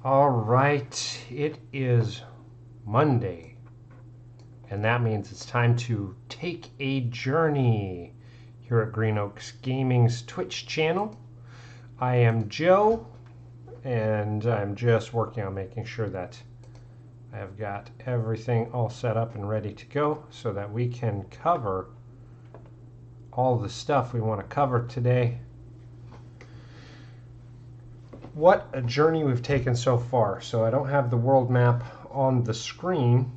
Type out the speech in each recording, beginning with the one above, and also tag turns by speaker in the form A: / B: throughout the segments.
A: All right, it is Monday, and that means it's time to take a journey here at Green Oaks Gaming's Twitch channel. I am Joe, and I'm just working on making sure that I have got everything all set up and ready to go so that we can cover all the stuff we want to cover today. What a journey we've taken so far. So I don't have the world map on the screen,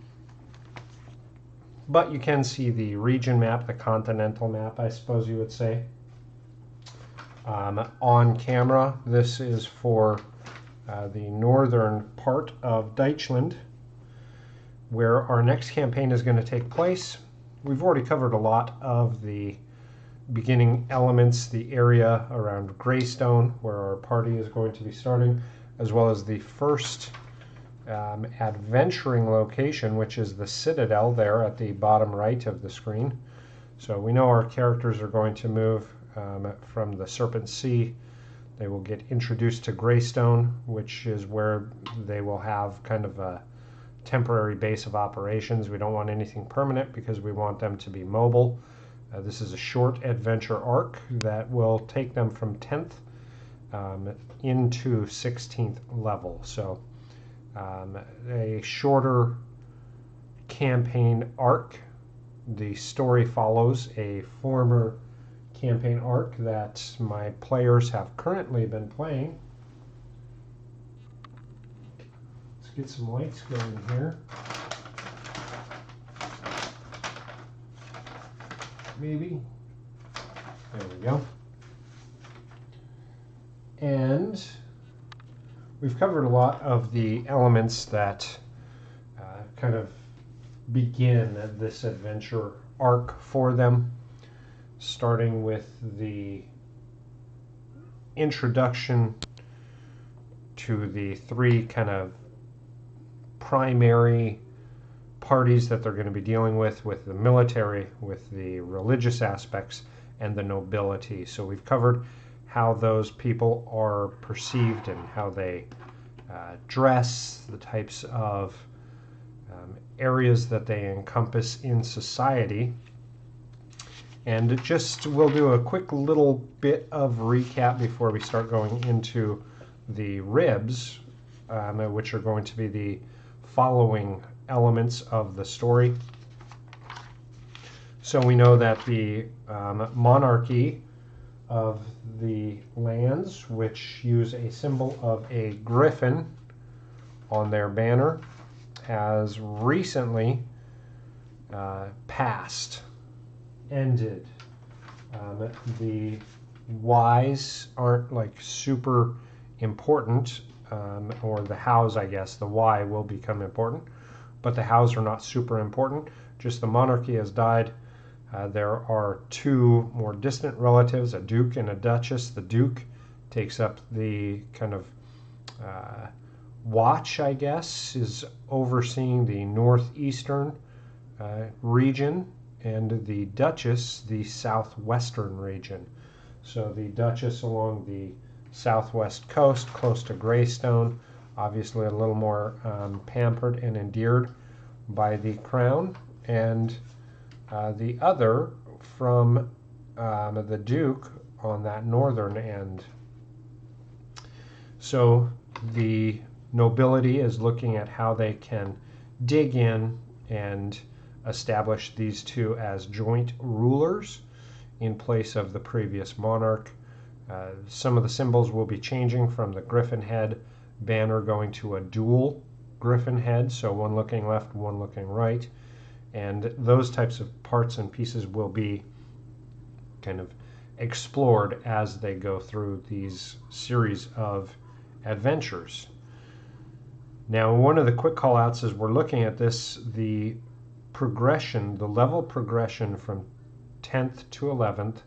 A: but you can see the region map, the continental map, I suppose you would say. On camera, this is for the northern part of Deutschland, where our next campaign is going to take place. We've already covered a lot of the beginning elements, the area around Greystone, where our party is going to be starting, as well as the first adventuring location, which is the Citadel there at the bottom right of the screen. So we know our characters are going to move from the Serpent Sea. They will get introduced to Greystone, which is where they will have kind of a temporary base of operations. We don't want anything permanent because we want them to be mobile. This is a short adventure arc that will take them from 10th into 16th level. So a shorter campaign arc. The story follows a former campaign arc that my players have currently been playing. Let's get some lights going here. Maybe. There we go. And we've covered a lot of the elements that kind of begin this adventure arc for them, starting with the introduction to the three kind of primary parties that they're going to be dealing with the military, with the religious aspects, and the nobility. So we've covered how those people are perceived and how they dress, the types of areas that they encompass in society. And we'll do a quick little bit of recap before we start going into the ribs, which are going to be the following elements of the story. So we know that the monarchy of the lands, which use a symbol of a griffin on their banner, has recently ended. The Ys aren't like super important, or the Hows, I guess. The Y will become important, but the Hows are not super important. Just the monarchy has died. There are two more distant relatives, a duke and a duchess. The duke takes up the kind of watch, I guess, is overseeing the northeastern region, and the duchess the southwestern region. So the duchess along the southwest coast, close to Greystone, obviously a little more pampered and endeared by the crown, and the other from the Duke on that northern end. So the nobility is looking at how they can dig in and establish these two as joint rulers in place of the previous monarch. Some of the symbols will be changing from the griffin head banner going to a dual griffin head, so one looking left, one looking right. And those types of parts and pieces will be kind of explored as they go through these series of adventures. Now, one of the quick call outs is we're looking at this, the progression, the level progression from 10th to 11th,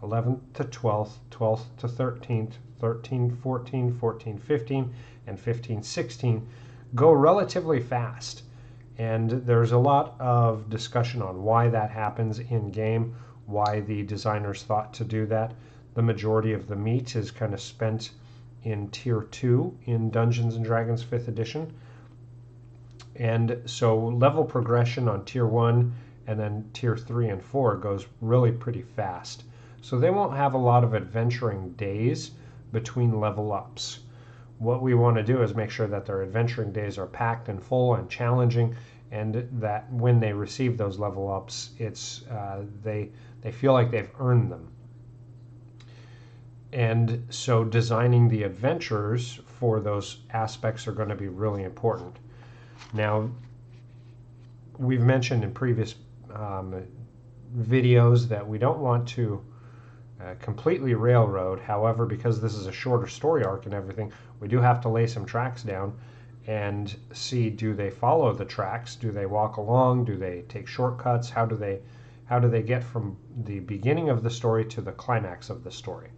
A: 11th to 12th, 12th to 13th, 13, 14, 14, 15, and 15, 16 go relatively fast. And there's a lot of discussion on why that happens in game, why the designers thought to do that. The majority of the meat is kind of spent in Tier 2 in Dungeons & Dragons 5th edition. And so level progression on Tier 1 and then Tier 3 and 4 goes really pretty fast. So they won't have a lot of adventuring days between level ups. What we want to do is make sure that their adventuring days are packed and full and challenging, and that when they receive those level ups, it's they feel like they've earned them. And so designing the adventures for those aspects are going to be really important. Now, we've mentioned in previous videos that we don't want to completely railroad. However, because this is a shorter story arc and everything, we do have to lay some tracks down and see, do they follow the tracks? Do they walk along? Do they take shortcuts? How do they get from the beginning of the story to the climax of the story?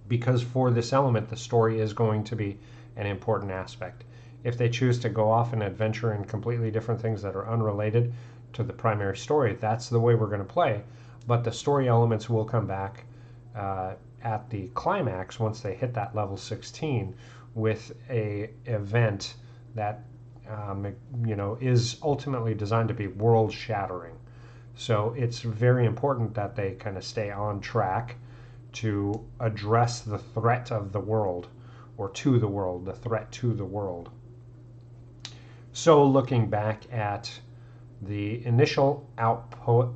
A: Because for this element, the story is going to be an important aspect. If they choose to go off and adventure in completely different things that are unrelated to the primary story, that's the way we're going to play. But the story elements will come back at the climax once they hit that level 16 with a event that is ultimately designed to be world shattering. So it's very important that they kind of stay on track to address the threat of the world, or to the world, the threat to the world. So looking back at the initial outpost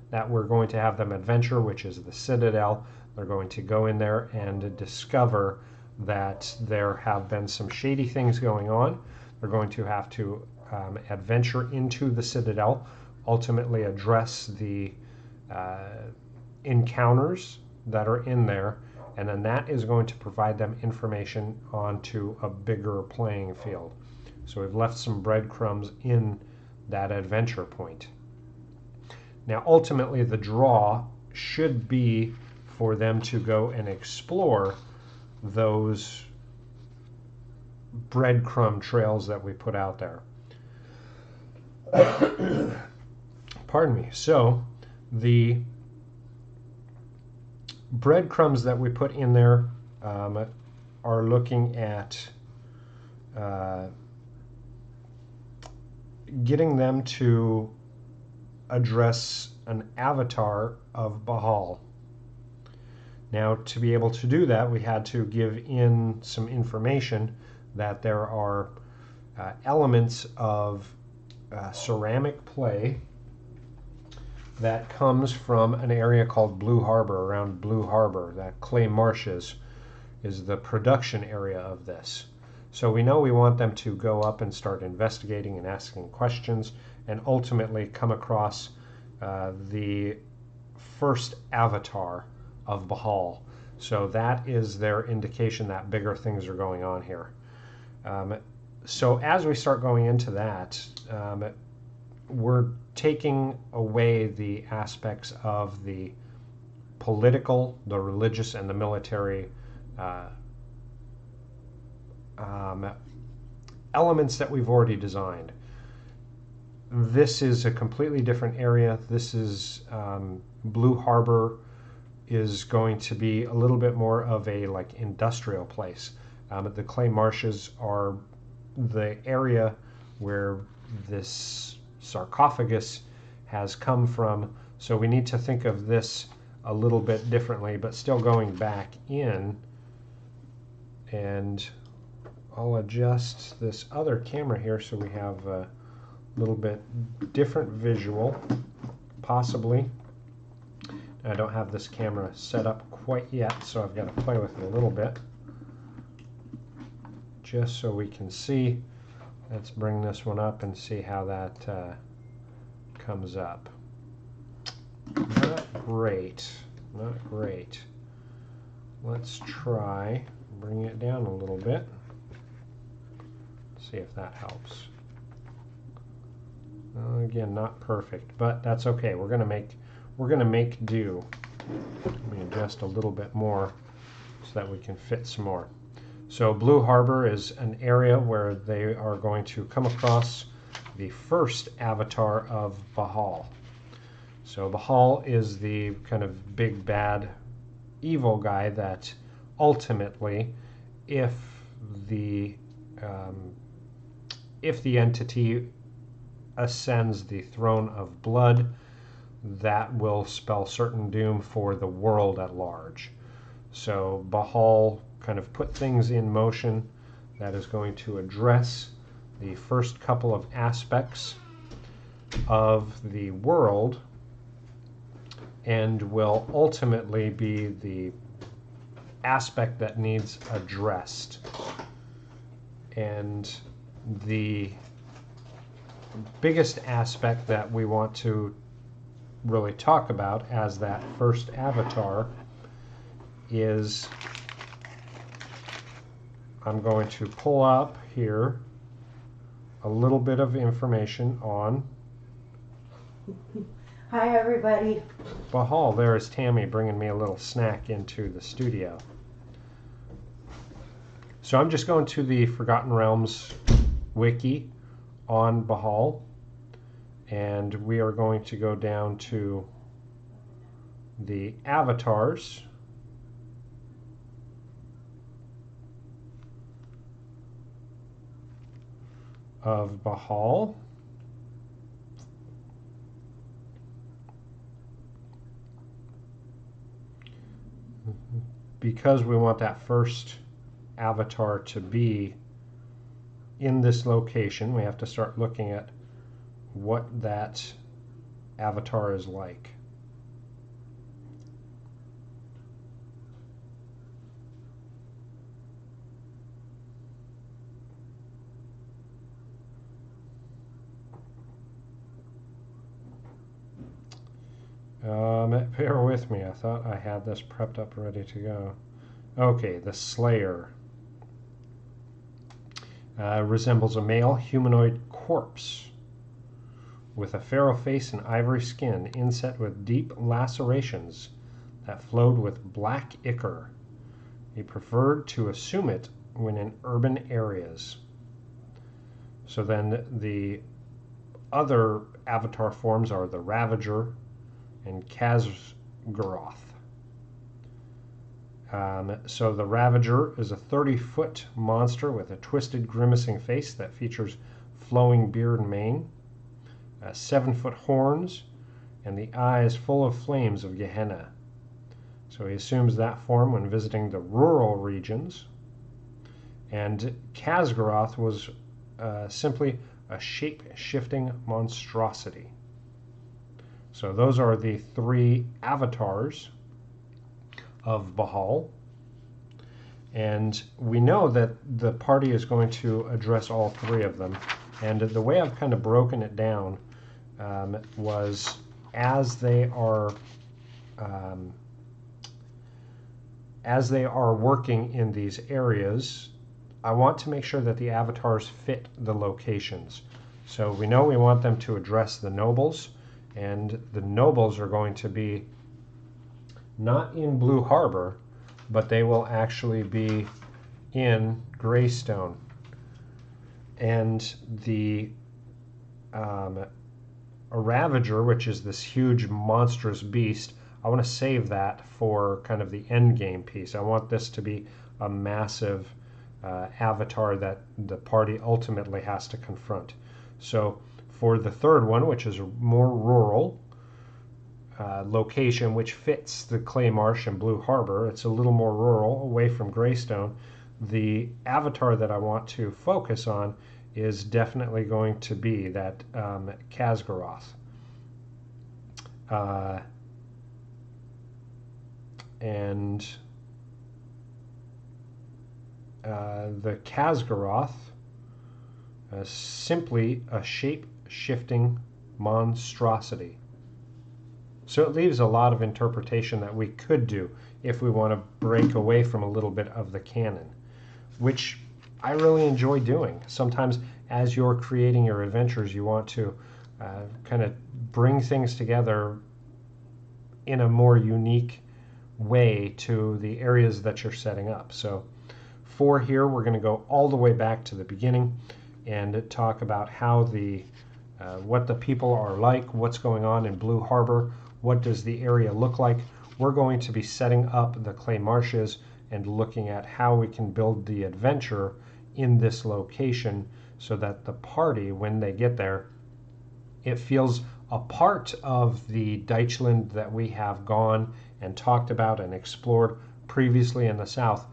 A: that we're going to have them adventure, which is the Citadel, they're going to go in there and discover that there have been some shady things going on. They're going to have to adventure into the Citadel, ultimately address the encounters that are in there, and then that is going to provide them information onto a bigger playing field. So we've left some breadcrumbs in that adventure point. Now ultimately the draw should be for them to go and explore those breadcrumb trails that we put out there. Pardon me. So the breadcrumbs that we put in there are looking at getting them to address an avatar of Bhaal. Now, to be able to do that, we had to give in some information that there are elements of ceramic play that comes from an area called Blue Harbor, around Blue Harbor. That Clay Marshes is the production area of this. So we know we want them to go up and start investigating and asking questions, and ultimately come across the first avatar of Bhaal. So that is their indication that bigger things are going on here. So as we start going into that, we're taking away the aspects of the political, the religious, and the military elements that we've already designed. This is a completely different area. This is Blue Harbor is going to be a little bit more of a like industrial place. The Clay Marshes are the area where this sarcophagus has come from. So we need to think of this a little bit differently, but still going back in. And I'll adjust this other camera here so we have a little bit different visual, possibly. I don't have this camera set up quite yet, so I've got to play with it a little bit, just so we can see. Let's bring this one up and see how that comes up. Not great, not great. Let's try bring it down a little bit. See if that helps. Again, not perfect, but that's okay. We're gonna make do. Let me adjust a little bit more so that we can fit some more. So Blue Harbor is an area where they are going to come across the first avatar of Bhaal. So Bhaal is the kind of big bad evil guy that ultimately, if the entity ascends the throne of blood, that will spell certain doom for the world at large. So Ba'al kind of put things in motion that is going to address the first couple of aspects of the world and will ultimately be the aspect that needs addressed. And the biggest aspect that we want to really talk about as that first avatar is, I'm going to pull up here a little bit of information on
B: Hi everybody.
A: Ba'al. There is Tammy bringing me a little snack into the studio. So I'm just going to the Forgotten Realms wiki on Ba'al, and we are going to go down to the avatars. Of Ba'al. Because we want that first avatar to be in this location, we have to start looking at what that avatar is like. Bear with me. I thought I had this prepped up ready to go. Okay, the Slayer. Resembles a male humanoid corpse with a pharaoh face and ivory skin inset with deep lacerations that flowed with black ichor. He preferred to assume it when in urban areas. So then the other avatar forms are the Ravager and Khaz'goroth. So the Ravager is a 30-foot monster with a twisted, grimacing face that features flowing beard and mane, 7-foot horns, and the eyes full of flames of Gehenna. So he assumes that form when visiting the rural regions. And Khaz'goroth was simply a shape-shifting monstrosity. So those are the 3 avatars of Ba'al. And we know that the party is going to address all 3 of them. And the way I've kind of broken it down was as they are working in these areas, I want to make sure that the avatars fit the locations. So we know we want them to address the nobles, and the nobles are going to be not in Blue Harbor, but they will actually be in Greystone. And the a Ravager, which is this huge monstrous beast, I want to save that for kind of the end game piece. I want this to be a massive avatar that the party ultimately has to confront. So for the third one, which is a more rural location, which fits the Clay Marsh and Blue Harbor, it's a little more rural, away from Greystone. The avatar that I want to focus on is definitely going to be that Khaz'goroth. And the Khaz'goroth is simply a shape-shifting monstrosity. So it leaves a lot of interpretation that we could do if we want to break away from a little bit of the canon, which I really enjoy doing. Sometimes as you're creating your adventures, you want to kind of bring things together in a more unique way to the areas that you're setting up. So for here, we're going to go all the way back to the beginning and talk about how what the people are like, what's going on in Blue Harbor, what does the area look like. We're going to be setting up the Clay Marshes and looking at how we can build the adventure in this location so that the party, when they get there, it feels a part of the Deutschland that we have gone and talked about and explored previously in the South.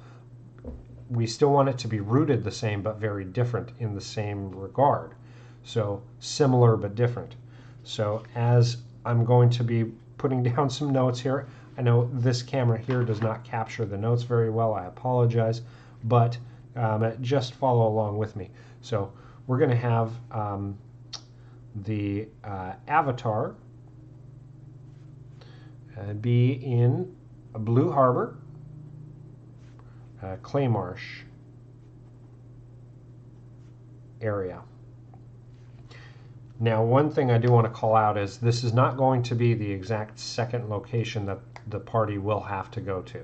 A: We still want it to be rooted the same but very different in the same regard. So similar but different. So as I'm going to be putting down some notes here, I know this camera here does not capture the notes very well. I apologize, but just follow along with me. So we're going to have the avatar be in Blue Harbor, Claymarsh area. Now, one thing I do want to call out is this is not going to be the exact second location that the party will have to go to,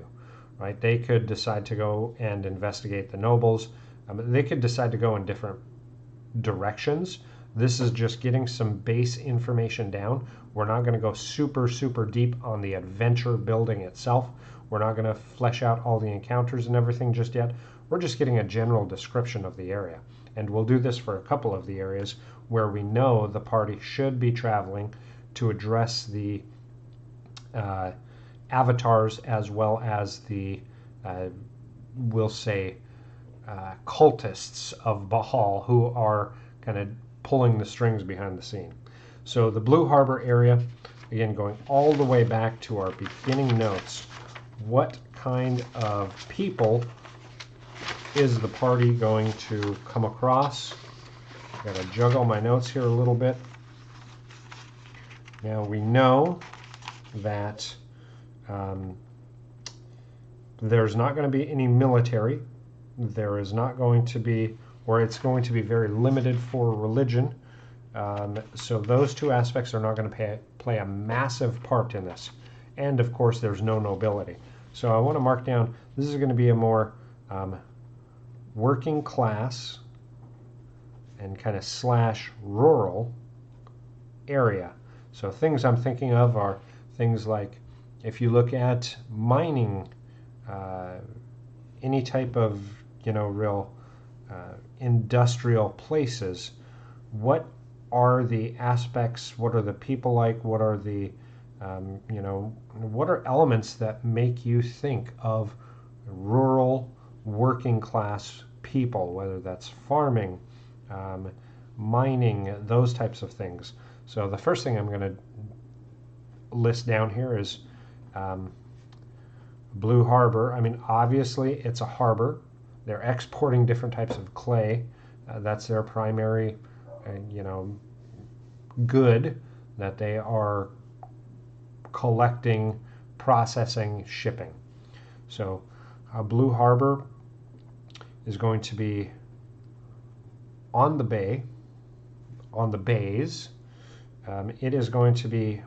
A: right? They could decide to go and investigate the nobles. They could decide to go in different directions. This is just getting some base information down. We're not going to go super deep on the adventure building itself. We're not going to flesh out all the encounters and everything just yet. We're just getting a general description of the area. And we'll do this for a couple of the areas where we know the party should be traveling to address the avatars as well as the, we'll say, cultists of Bahal who are kind of pulling the strings behind the scene. So the Blue Harbor area, again, going all the way back to our beginning notes, what kind of people is the party going to come across? Got to juggle my notes here a little bit. Now we know that there's not going to be any military. There is not going to be, or it's going to be very limited for religion. So those two aspects are not going to play a massive part in this. And of course, there's no nobility. So I want to mark down, this is going to be a more working class and kind of slash rural area. So things I'm thinking of are things like, if you look at mining, any type of, real industrial places, what are the aspects, what are the people like, what are the, what are elements that make you think of rural working class people, whether that's farming, mining, those types of things. So the first thing I'm going to list down here is Blue Harbor. I mean, obviously it's a harbor. They're exporting different types of clay. That's their primary, good that they are collecting, processing, shipping. So Blue Harbor is going to be on the bay, on the bays. It is going to be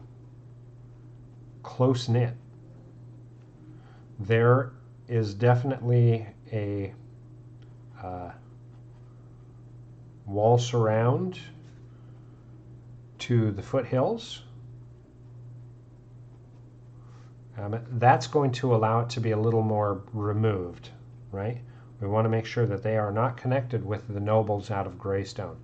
A: close-knit. There is definitely a wall surround to the foothills. That's going to allow it to be a little more removed, right? We want to make sure that they are not connected with the nobles out of Greystone.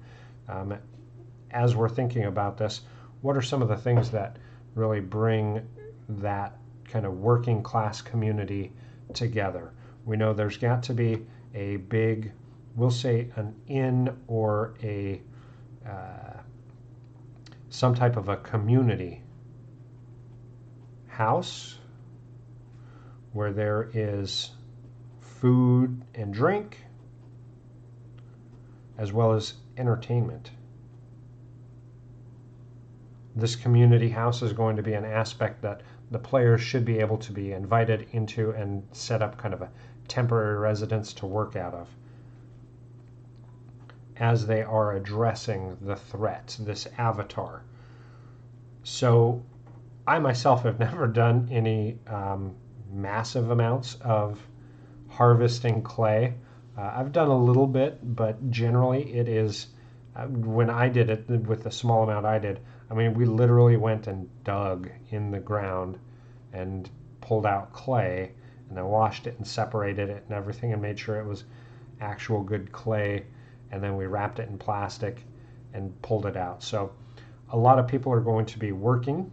A: As we're thinking about this, what are some of the things that really bring that kind of working class community together? We know there's got to be a big, we'll say an inn or a some type of a community house where there is food and drink as well as entertainment. This community house is going to be an aspect that the players should be able to be invited into and set up kind of a temporary residence to work out of as they are addressing the threat, this avatar. So I myself have never done any massive amounts of harvesting clay. I've done a little bit, but generally it is, when I did it with the small amount I did, I mean, we literally went and dug in the ground and pulled out clay and then washed it and separated it and everything and made sure it was actual good clay, and then we wrapped it in plastic and pulled it out. So a lot of people are going to be working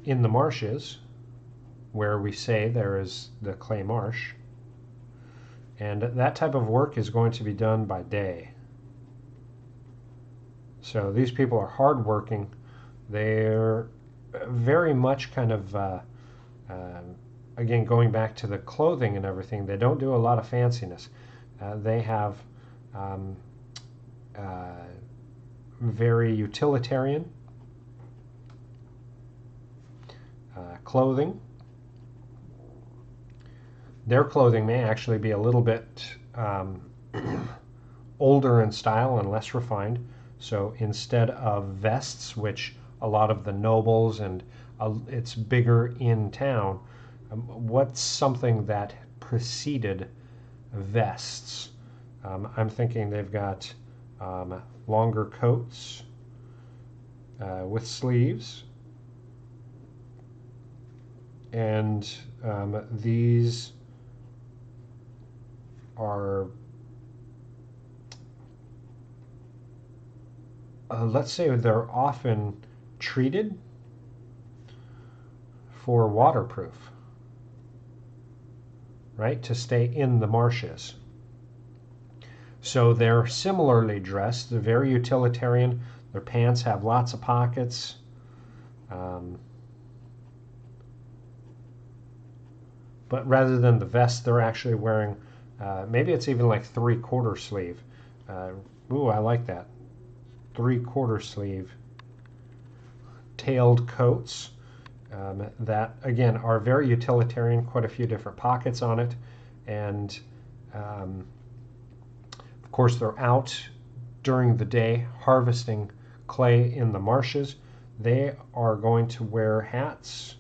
A: in the marshes where we say there is the clay marsh, and that type of work is going to be done by day. So these people are hardworking. They're very much kind of again, going back to the clothing and everything, they don't do a lot of fanciness. They have very utilitarian clothing. Their clothing may actually be a little bit older in style and less refined. So instead of vests, which a lot of the nobles and it's bigger in town, what's something that preceded vests? I'm thinking they've got longer coats with sleeves, and these are, let's say they're often treated for waterproof, right, to stay in the marshes. So they're similarly dressed. They're very utilitarian. Their pants have lots of pockets. But rather than the vest, they're actually wearing, maybe it's even like 3/4 sleeve. Ooh, I like that. 3/4 sleeve tailed coats that, again, are very utilitarian, quite a few different pockets on it. And of course, they're out during the day harvesting clay in the marshes. They are going to wear hats,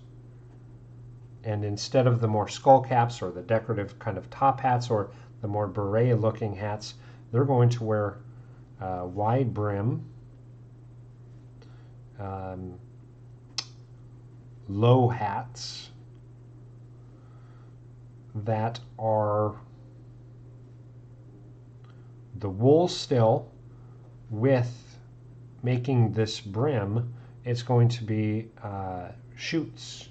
A: and instead of the more skull caps or the decorative kind of top hats or the more beret looking hats, they're going to wear wide brim, low hats that are the wool still, with making this brim, it's going to be shoots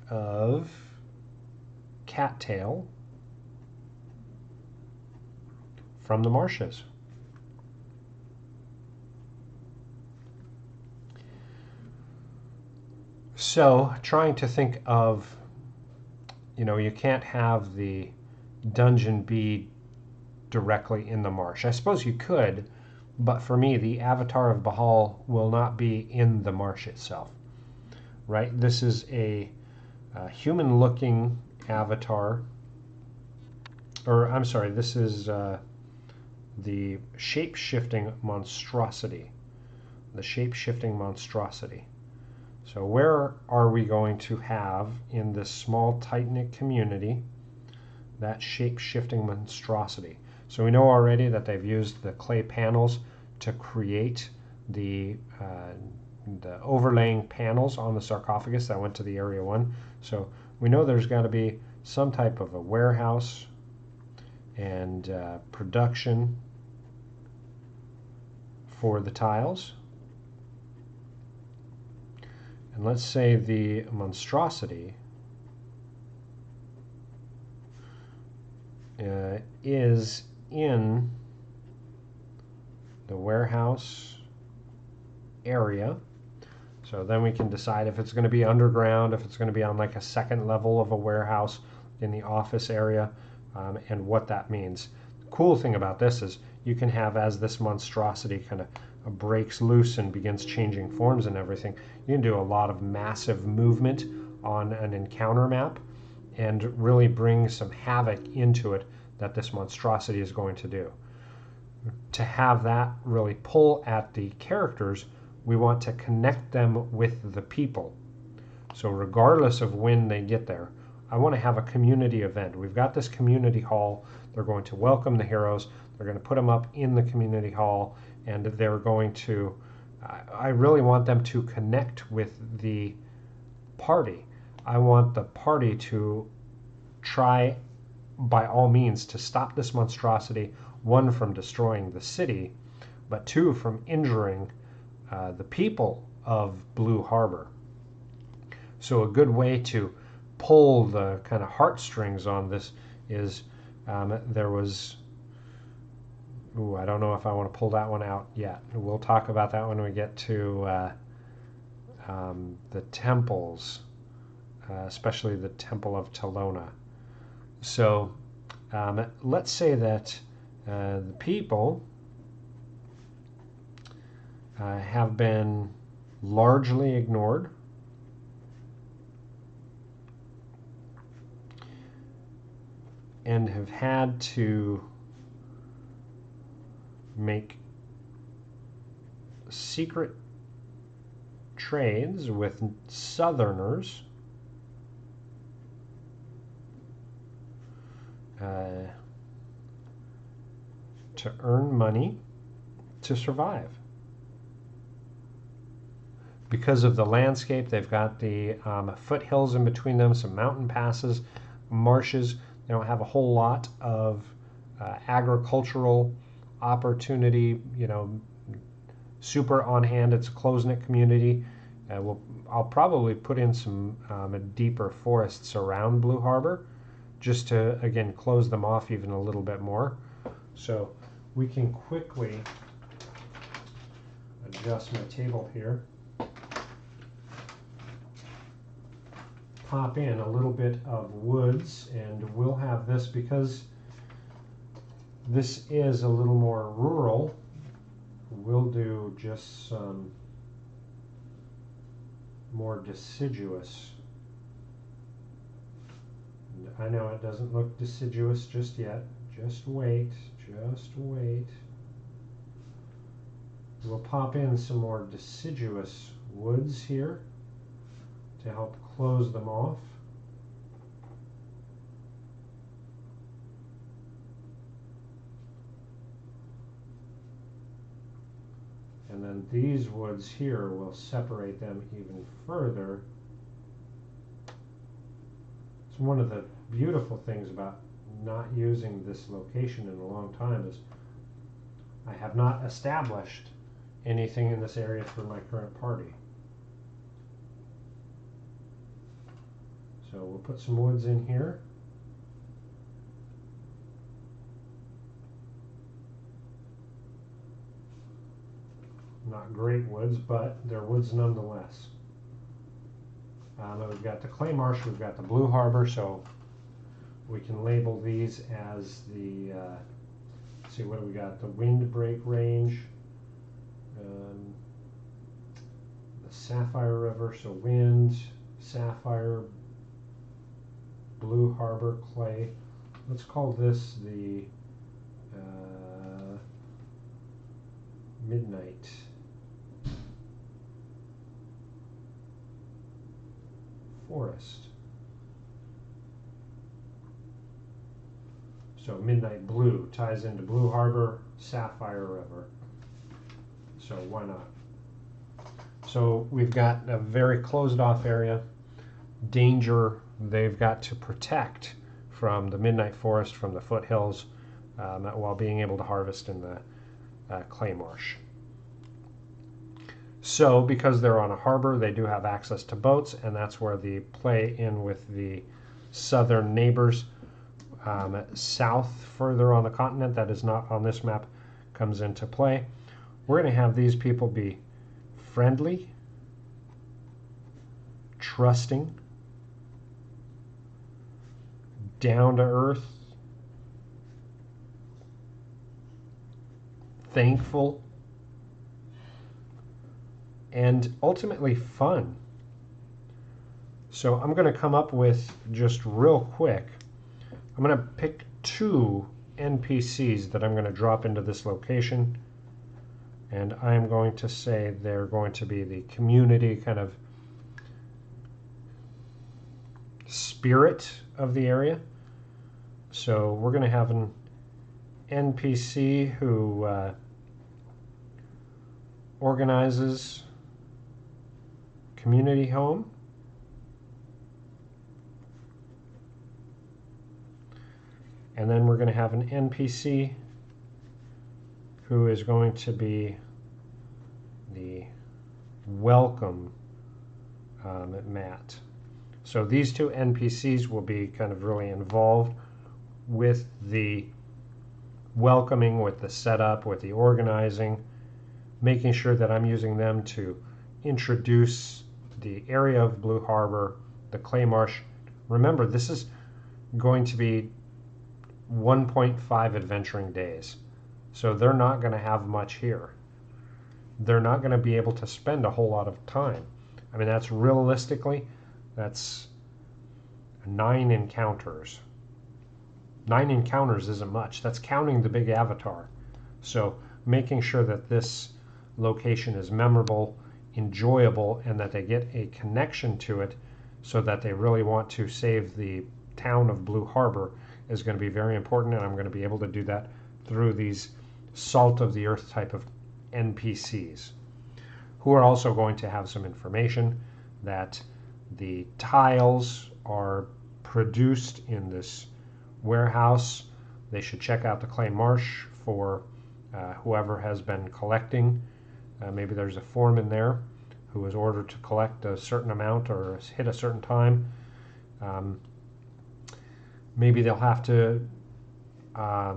A: of cattail from the marshes. So trying to think of, you can't have the dungeon be directly in the marsh. I suppose you could, but for me, the avatar of Bhaal will not be in the marsh itself, right? This is a human-looking avatar, or I'm sorry, this is the shape-shifting monstrosity. The shape-shifting monstrosity. So where are we going to have in this small, tight-knit community that shape-shifting monstrosity? So we know already that they've used the clay panels to create the overlaying panels on the sarcophagus that went to the Area 1. So we know there's got to be some type of a warehouse and production for the tiles. And let's say the monstrosity is in the warehouse area. So then we can decide if it's going to be underground, if it's going to be on like a second level of a warehouse in the office area, and what that means. The cool thing about this is you can have, as this monstrosity kind of breaks loose and begins changing forms and everything, you can do a lot of massive movement on an encounter map and really bring some havoc into it that this monstrosity is going to do. To have that really pull at the characters, we want to connect them with the people. So regardless of when they get there, I want to have a community event. We've got this community hall. They're going to welcome the heroes. They're going to put them up in the community hall, and they're going to, I really want them to connect with the party. I want the party to try by all means to stop this monstrosity, one, from destroying the city, but two, from injuring the people of Blue Harbor. So a good way to pull the kind of heartstrings on this is there was, I don't know if I want to pull that one out yet. We'll talk about that when we get to the temples, especially the Temple of Telona. So let's say that the people have been largely ignored. And have had to make secret trades with Southerners to earn money to survive. Because of the landscape, they've got the foothills in between them, some mountain passes, marshes. They don't have a whole lot of agricultural opportunity, super on hand. It's a close-knit community. I'll probably put in some deeper forests around Blue Harbor just to, again, close them off even a little bit more. So we can quickly adjust my table here. Pop in a little bit of woods, and we'll have this, because this is a little more rural, we'll do just some more deciduous. I know it doesn't look deciduous just yet. Just wait, just wait. We'll pop in some more deciduous woods here to help close them off. And then these woods here will separate them even further. It's one of the beautiful things about not using this location in a long time is I have not established anything in this area for my current party. So we'll put some woods in here. Not great woods, but they're woods nonetheless. We've got the Clay Marsh, we've got the Blue Harbor, so we can label these as the, let's see, what do we got? The Windbreak Range, the Sapphire River, so wind, sapphire, Blue Harbor, clay. Let's call this the Midnight Forest. So Midnight Blue ties into Blue Harbor, Sapphire River. So why not? So we've got a very closed off area. Danger they've got to protect from the Midnight Forest, from the foothills, while being able to harvest in the Clay Marsh. So because they're on a harbor, they do have access to boats, and that's where the play in with the southern neighbors. South, further on the continent, that is not on this map, comes into play. We're going to have these people be friendly, trusting, down to earth, thankful, and ultimately fun. So I'm going to come up with, just real quick, I'm going to pick 2 NPCs that I'm going to drop into this location, and I'm going to say they're going to be the community kind of spirit of the area. So we're going to have an NPC who organizes community home. And then we're going to have an NPC who is going to be the welcome mat. So these two NPCs will be kind of really involved with the welcoming, with the setup, with the organizing, making sure that I'm using them to introduce the area of Blue Harbor, the Clay Marsh. Remember, this is going to be 1.5 adventuring days. So they're not going to have much here. They're not going to be able to spend a whole lot of time. I mean, that's realistically, that's 9 encounters. 9 encounters isn't much. That's counting the big avatar. So making sure that this location is memorable, enjoyable, and that they get a connection to it so that they really want to save the town of Blue Harbor is going to be very important, and I'm going to be able to do that through these salt of the earth type of NPCs, who are also going to have some information that the tiles are produced in this warehouse. They should check out the Clay Marsh for whoever has been collecting. Maybe there's a foreman there who was ordered to collect a certain amount or hit a certain time. Maybe they'll have to. I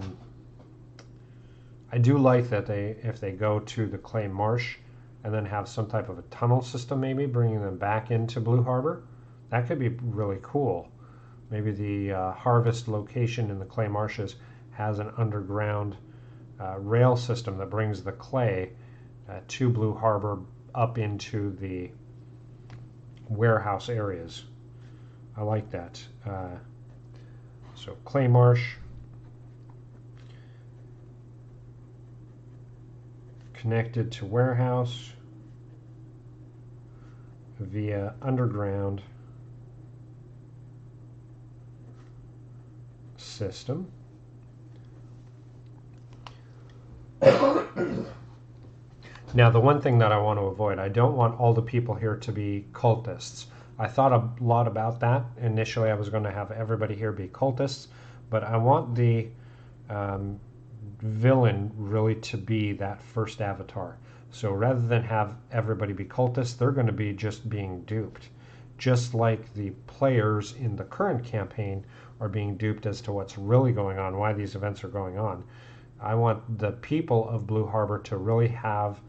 A: do like that if they go to the Clay Marsh and then have some type of a tunnel system, maybe bringing them back into Blue Harbor. That could be really cool. Maybe the harvest location in the Clay Marshes has an underground rail system that brings the clay to Blue Harbor up into the warehouse areas. I like that. So Clay Marsh connected to warehouse via underground system. Now, the one thing that I want to avoid, I don't want all the people here to be cultists. I thought a lot about that. Initially, I was going to have everybody here be cultists, but I want the villain really to be that first avatar. So rather than have everybody be cultists, they're going to be just being duped. Just like the players in the current campaign are being duped as to what's really going on, why these events are going on. I want the people of Blue Harbor to really have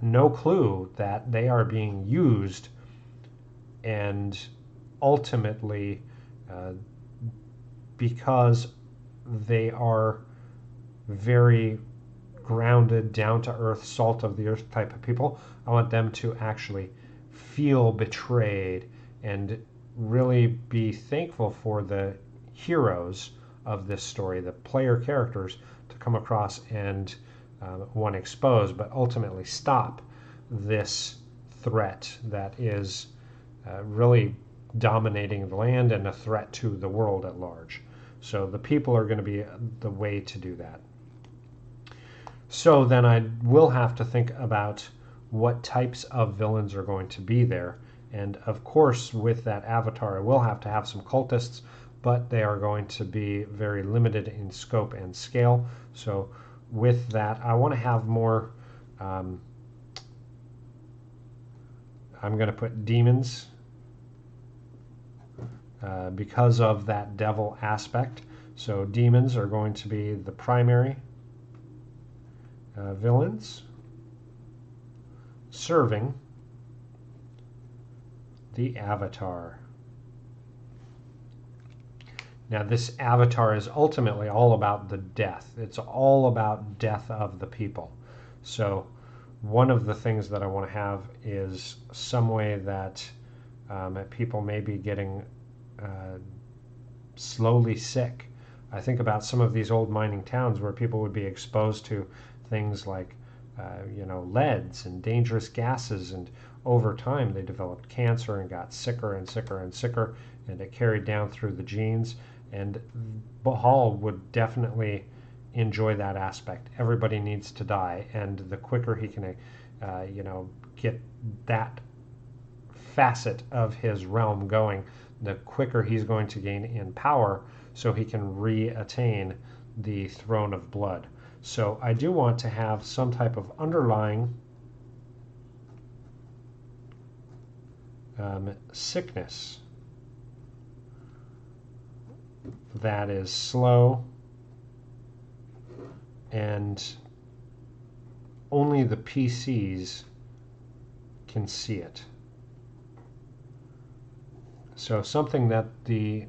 A: no clue that they are being used, and ultimately because they are very grounded, down to earth, salt of the earth type of people, I want them to actually feel betrayed and really be thankful for the heroes of this story, the player characters, to come across and one, expose, but ultimately stop this threat that is really dominating the land and a threat to the world at large. So the people are going to be the way to do that. So then I will have to think about what types of villains are going to be there. And of course, with that avatar, I will have to have some cultists, but they are going to be very limited in scope and scale. So with that, I want to have more, I'm going to put demons because of that devil aspect. So demons are going to be the primary villains serving the avatar. Now, this avatar is ultimately all about the death. It's all about death of the people. So one of the things that I want to have is some way that people may be getting slowly sick. I think about some of these old mining towns where people would be exposed to things like leads and dangerous gases, and over time they developed cancer and got sicker and sicker and sicker, and it carried down through the genes. And Bhaal would definitely enjoy that aspect. Everybody needs to die, and the quicker he can get that facet of his realm going, the quicker he's going to gain in power, so he can re-attain the Throne of Blood. So I do want to have some type of underlying sickness that is slow and only the PCs can see it. So something that the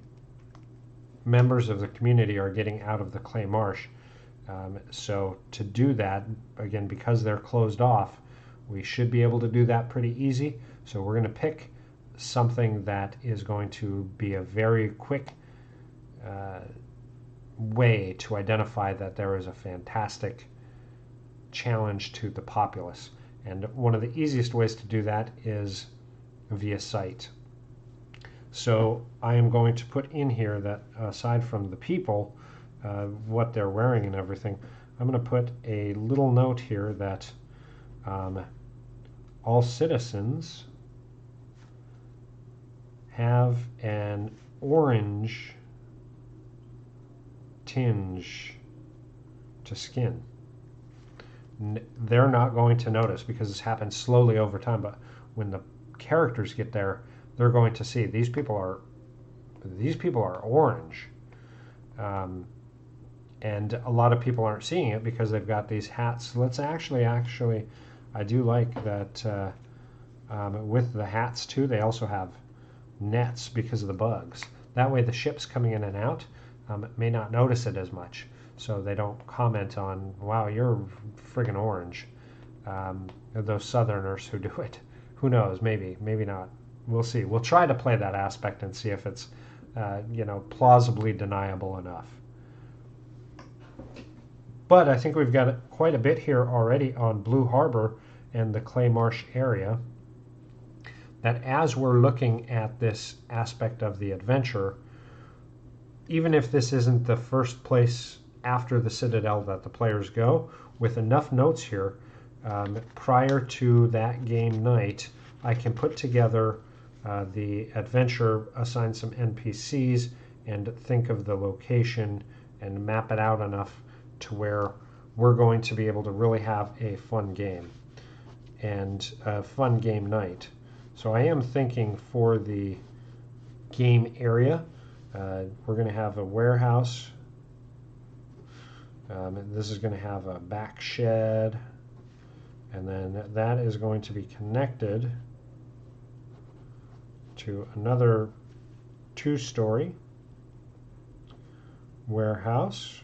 A: members of the community are getting out of the Clay Marsh. So to do that, again, because they're closed off, we should be able to do that pretty easy. So we're going to pick something that is going to be a very quick way to identify that there is a fantastic challenge to the populace. And one of the easiest ways to do that is via sight. So I am going to put in here that aside from the people, what they're wearing and everything, I'm going to put a little note here that all citizens have an orange tinge to skin. They're not going to notice because this happens slowly over time, but when the characters get there, they're going to see these people are orange, and a lot of people aren't seeing it because they've got these hats. Let's actually, I do like that with the hats too. They also have nets because of the bugs. That way, the ships coming in and out may not notice it as much, so they don't comment on, "Wow, you're friggin' orange." Those Southerners who do it, who knows? Maybe not. We'll see. We'll try to play that aspect and see if it's, plausibly deniable enough. But I think we've got quite a bit here already on Blue Harbor and the Clay Marsh area, that as we're looking at this aspect of the adventure, even if this isn't the first place after the Citadel that the players go, with enough notes here, prior to that game night, I can put together the adventure, assign some NPCs, and think of the location and map it out enough to where we're going to be able to really have a fun game and a fun game night. So I am thinking for the game area, we're going to have a warehouse. This is going to have a back shed, and then that is going to be connected to another 2-story warehouse,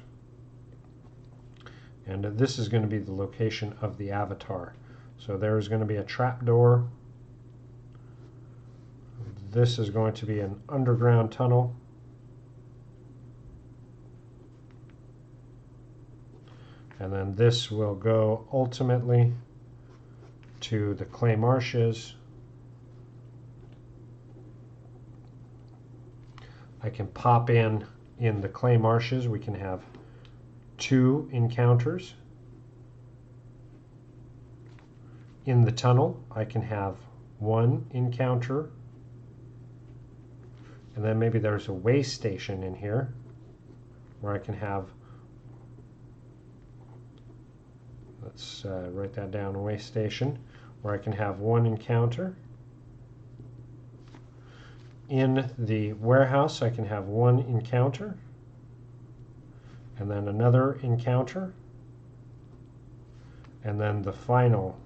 A: and this is going to be the location of the avatar. So there's going to be a trap door. This is going to be an underground tunnel. And then this will go ultimately to the Clay Marshes. I can pop in the Clay Marshes. We can have 2 encounters. In the tunnel, I can have 1 encounter. And then maybe there's a way station in here where I can have, let's write that down, a way station where I can have 1 encounter. In the warehouse, I can have 1 encounter, and then another encounter, and then the final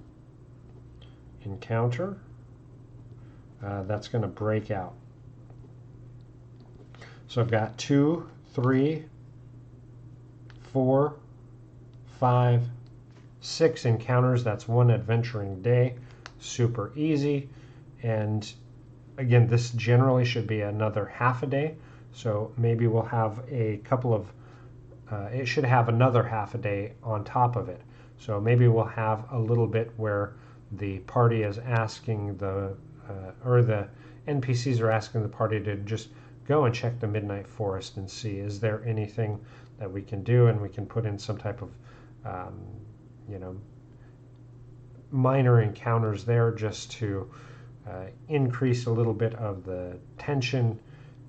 A: encounter that's going to break out. So I've got 2, 3, 4, 5, 6 encounters. That's 1 adventuring day. Super easy. And again, this generally should be another half a day. So maybe we'll have a couple of, it should have another half a day on top of it. So maybe we'll have a little bit where the party is asking the NPCs are asking the party to just go and check the Midnight Forest and see, is there anything that we can do, and we can put in some type of minor encounters there just to increase a little bit of the tension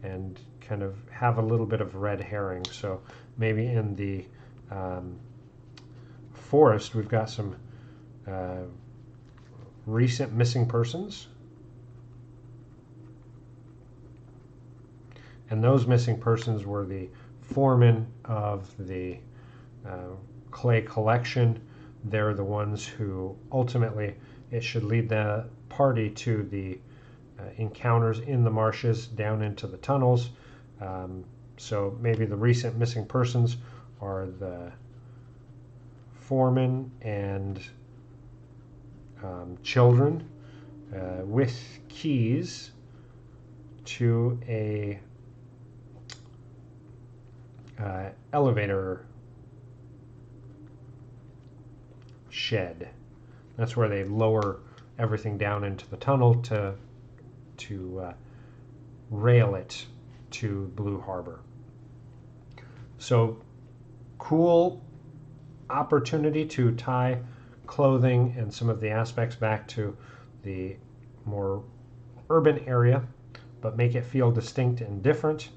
A: and kind of have a little bit of red herring. So maybe in the forest we've got some recent missing persons, and those missing persons were the foreman of the clay collection. They're the ones who ultimately, it should lead the party to the encounters in the marshes down into the tunnels. So maybe the recent missing persons are the foreman and children with keys to a elevator shed. That's where they lower everything down into the tunnel to rail it to Blue Harbor. So cool opportunity to tie clothing and some of the aspects back to the more urban area, but make it feel distinct and different.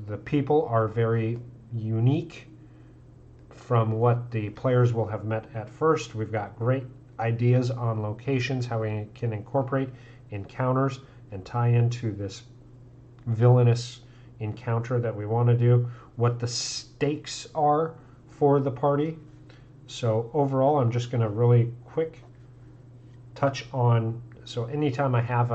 A: The people are very unique from what the players will have met at first. We've got great ideas on locations, how we can incorporate encounters and tie into this villainous encounter that we want to do, what the stakes are for the party. So overall, I'm just going to really quick touch on, so anytime I have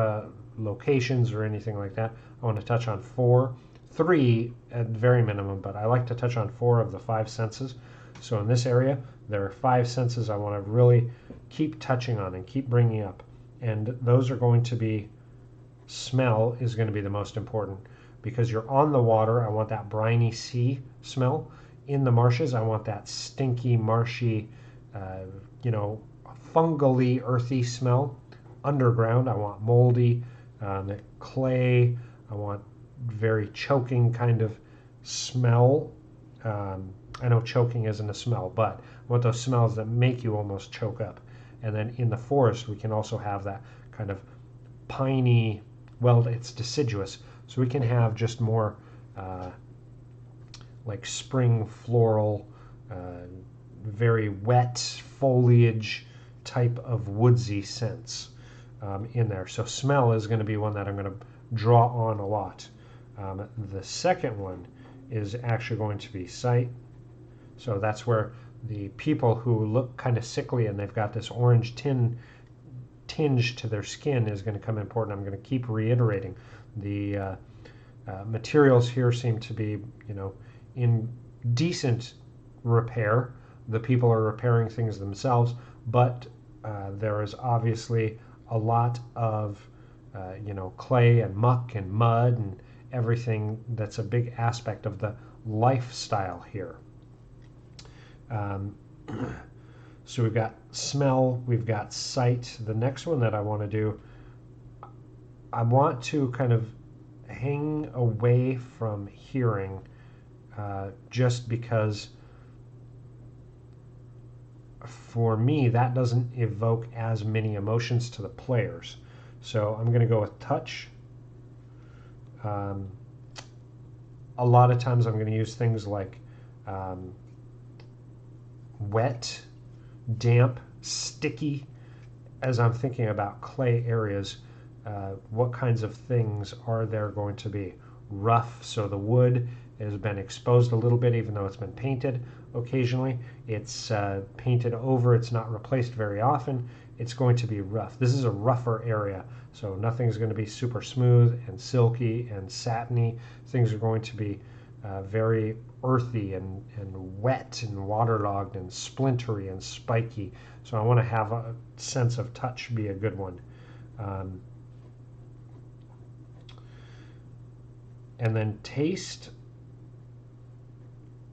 A: locations or anything like that, I want to touch on 3 at very minimum, but I like to touch on 4 of the 5 senses. So in this area, there are 5 senses I want to really keep touching on and keep bringing up. And those are going to be, smell is going to be the most important, because you're on the water. I want that briny sea smell. In the marshes, I want that stinky, marshy, fungally, earthy smell. Underground, I want moldy, clay. I want very choking kind of smell. I know choking isn't a smell, but I want those smells that make you almost choke up. And then in the forest, we can also have that kind of piney, well, it's deciduous, so we can have just more like spring floral, very wet foliage type of woodsy scents in there. So smell is going to be one that I'm going to draw on a lot. The second one is actually going to be sight. So that's where the people who look kind of sickly and they've got this orange tinge to their skin is going to come important. I'm going to keep reiterating. The materials here seem to be, in decent repair. The people are repairing things themselves, but there is obviously a lot of, clay and muck and mud and everything that's a big aspect of the lifestyle here. So we've got smell, we've got sight. The next one that I want to do, I want to kind of hang away from hearing, just because for me that doesn't evoke as many emotions to the players. So I'm going to go with touch. A lot of times I'm going to use things like wet, damp, sticky. As I'm thinking about clay areas, what kinds of things are there going to be? Rough, so the wood has been exposed a little bit, even though it's been painted occasionally. It's painted over, it's not replaced very often. It's going to be rough. This is a rougher area, so nothing's going to be super smooth and silky and satiny. Things are going to be very earthy and wet and waterlogged and splintery and spiky. So I want to have a sense of touch be a good one. And then taste,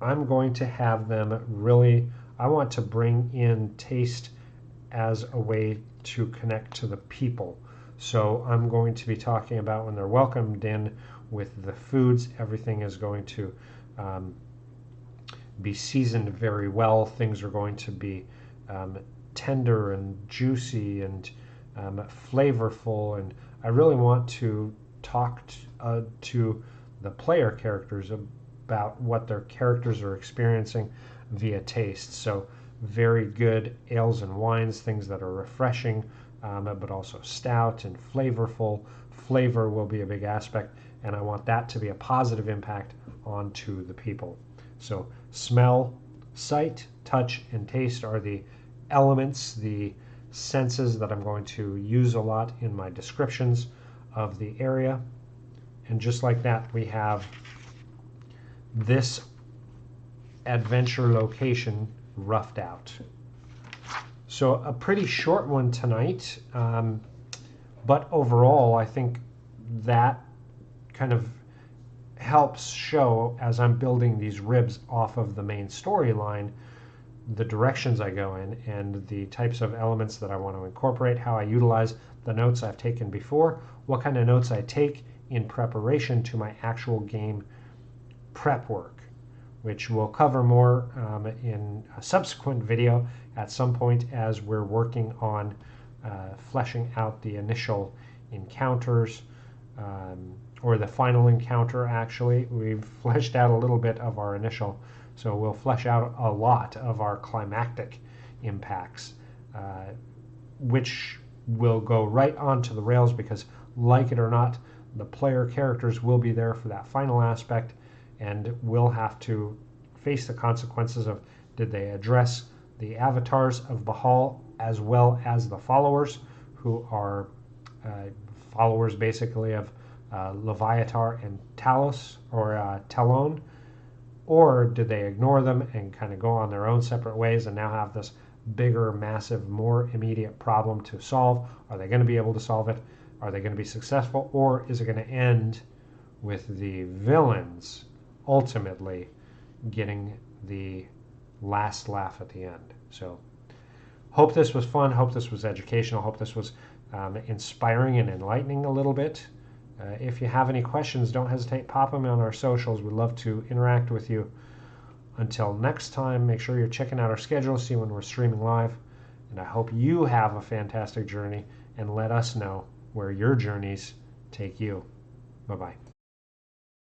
A: I'm going to have them really, I want to bring in taste as a way to connect to the people. So I'm going to be talking about when they're welcomed in with the foods, everything is going to be seasoned very well. Things are going to be tender and juicy and flavorful, and I really want to talk to the player characters about what their characters are experiencing via taste. So very good ales and wines, things that are refreshing, but also stout and flavorful. Flavor will be a big aspect, and I want that to be a positive impact onto the people. So smell, sight, touch, and taste are the elements, the senses that I'm going to use a lot in my descriptions of the area. And just like that, we have this adventure location roughed out. So a pretty short one tonight, but overall I think that kind of helps show, as I'm building these ribs off of the main storyline, the directions I go in and the types of elements that I want to incorporate, how I utilize the notes I've taken before, what kind of notes I take in preparation to my actual game prep work, which we'll cover more in a subsequent video at some point as we're working on fleshing out the initial encounters, or the final encounter. Actually, we've fleshed out a little bit of our initial, so we'll flesh out a lot of our climactic impacts, which will go right onto the rails because, like it or not, the player characters will be there for that final aspect, and we'll have to face the consequences of, did they address the avatars of Bhaal as well as the followers, who are followers basically of Leviatar and Talos, or Talon, or did they ignore them and kind of go on their own separate ways and now have this bigger, massive, more immediate problem to solve? Are they going to be able to solve it? Are they going to be successful? Or is it going to end with the villains ultimately getting the last laugh at the end? So hope this was fun. Hope this was educational. Hope this was inspiring and enlightening a little bit. If you have any questions, don't hesitate. Pop them on our socials. We'd love to interact with you. Until next time, make sure you're checking out our schedule, see when we're streaming live. And I hope you have a fantastic journey, and let us know where your journeys take you. Bye-bye.